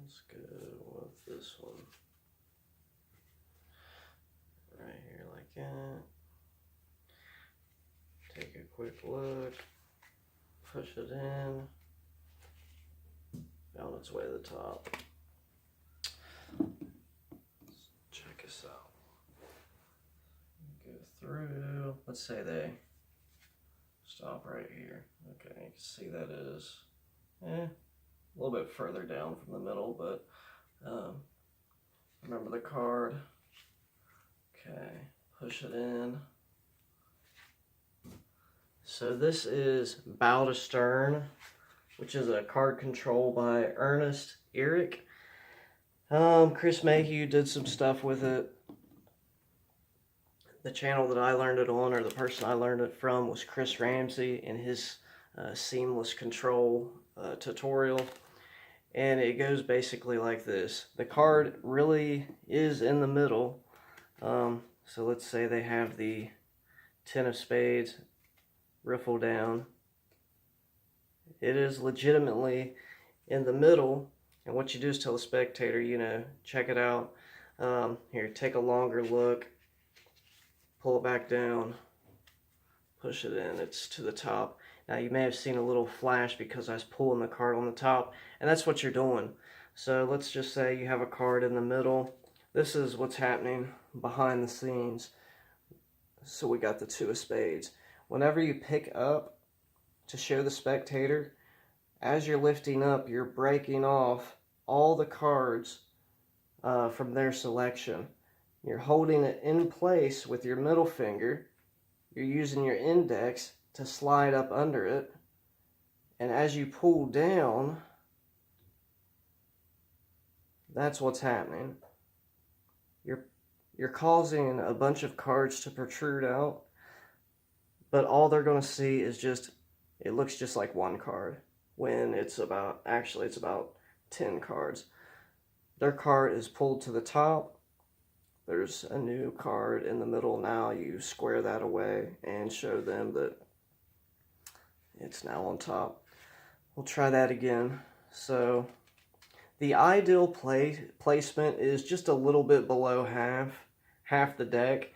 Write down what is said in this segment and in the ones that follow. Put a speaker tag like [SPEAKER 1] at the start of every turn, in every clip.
[SPEAKER 1] Let's go with this one. Right here like that. Take a quick look. Push it in. On its way to the top. Let's check this out. Go through. Let's say they stop right here. Okay, you can see that is a little bit further down from the middle, but remember the card. Okay, push it in. So this is Bow to Stern, which is a card control by Ernest Erick. Chris Mayhew did some stuff with it. The channel that I learned it on, or the person I learned it from, was Chris Ramsay in his Seemless control tutorial. And it goes basically like this. The card really is in the middle. So let's say they have the 10 of spades, riffle down. It is legitimately in the middle, and what you do is tell the spectator, you know, check it out. Here, take a longer look, pull it back down, push it in, it's to the top. Now you may have seen a little flash because I was pulling the card on the top, and that's what you're doing. So let's just say you have a card in the middle. This is what's happening behind the scenes. So we got the 2 of spades. Whenever you pick up to show the spectator, as you're lifting up, you're breaking off all the cards from their selection. You're holding it in place with your middle finger. You're using your index to slide up under it. And as you pull down, that's what's happening. You're causing a bunch of cards to protrude out, but all they're going to see is just, it looks just like one card, when it's about, actually it's about 10 cards. Their card is pulled to the top. There's a new card in the middle now. You square that away and show them that it's now on top. We'll try that again. So the ideal placement is just a little bit below half the deck.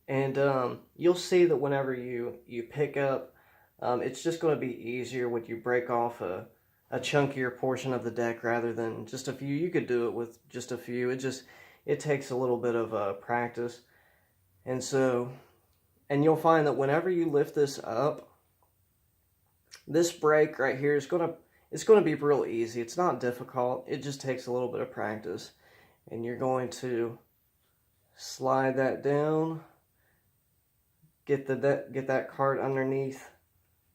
[SPEAKER 1] And you'll see that whenever you pick up, it's just going to be easier when you break off a chunkier portion of the deck rather than just a few. You could do it with just a few. It takes a little bit of practice. And you'll find that whenever you lift this up, this break right here is it's going to be real easy. It's not difficult. It just takes a little bit of practice. And you're going to slide that down. Get that card underneath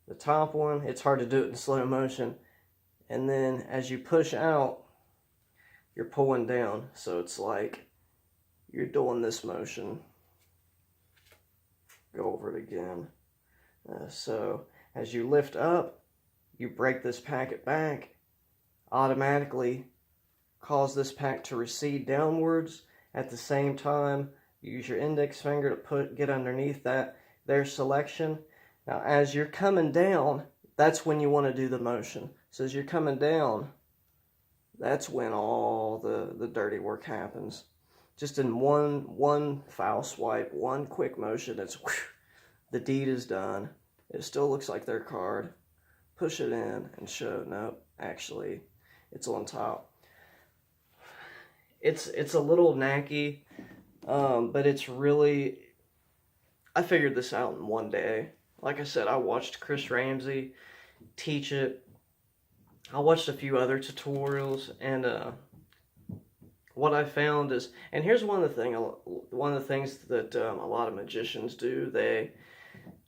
[SPEAKER 1] the top one. It's hard to do it in slow motion. And then as you push out, you're pulling down. So it's like you're doing this motion. Go over it again. So as you lift up, you break this packet back, automatically cause this pack to recede downwards. At the same time, use your index finger to get underneath their selection. Now as you're coming down, that's when you want to do the motion. So as you're coming down, that's when all the dirty work happens. Just in one foul swipe, one quick motion, the deed is done. It still looks like their card. Push it in and show, nope, actually, it's on top. It's a little knacky, but it's really, I figured this out in one day. Like I said, I watched Chris Ramsay teach it. I watched a few other tutorials, and what I found is, and here's one of the things that a lot of magicians do.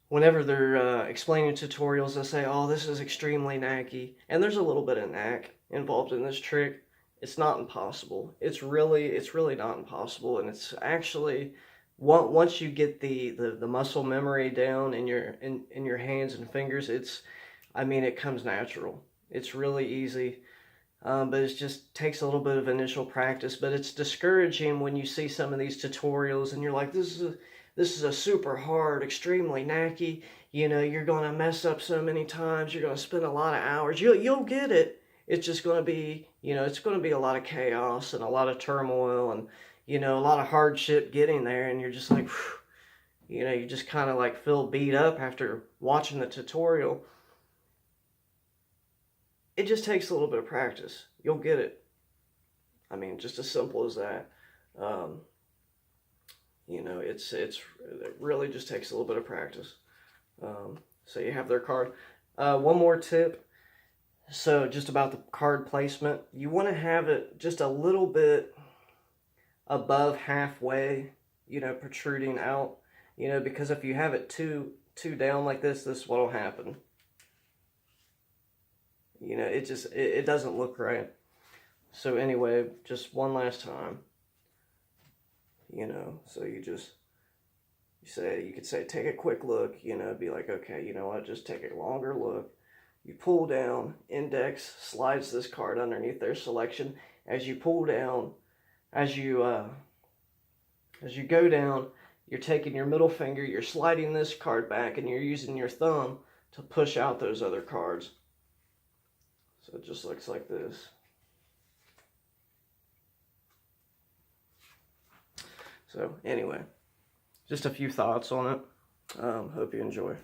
[SPEAKER 1] Whenever they're explaining tutorials, they'll say, "Oh, this is extremely knacky," and there's a little bit of knack involved in this trick. It's not impossible. It's really not impossible, and it's actually, once you get the muscle memory down in your hands and fingers, it comes natural. It's really easy, but it just takes a little bit of initial practice. But it's discouraging when you see some of these tutorials and you're like, this is a super hard, extremely knacky. You know, you're gonna mess up so many times. You're gonna spend a lot of hours. You'll get it. it's just going to be, it's going to be a lot of chaos and a lot of turmoil and, a lot of hardship getting there. And you're just like, whew, you just kind of like feel beat up after watching the tutorial. It just takes a little bit of practice. You'll get it. I mean, just as simple as that. It really just takes a little bit of practice. So you have their card. One more tip. So just about the card placement, you want to have it just a little bit above halfway, protruding out, because if you have it too down like this is what'll happen. It doesn't look right. So anyway, just one last time, so you could say, take a quick look, be like, okay, you know what, just take a longer look. You pull down, index slides this card underneath their selection. As you pull down, as you go down, you're taking your middle finger, you're sliding this card back, and you're using your thumb to push out those other cards. So it just looks like this. So anyway, just a few thoughts on it. Hope you enjoy.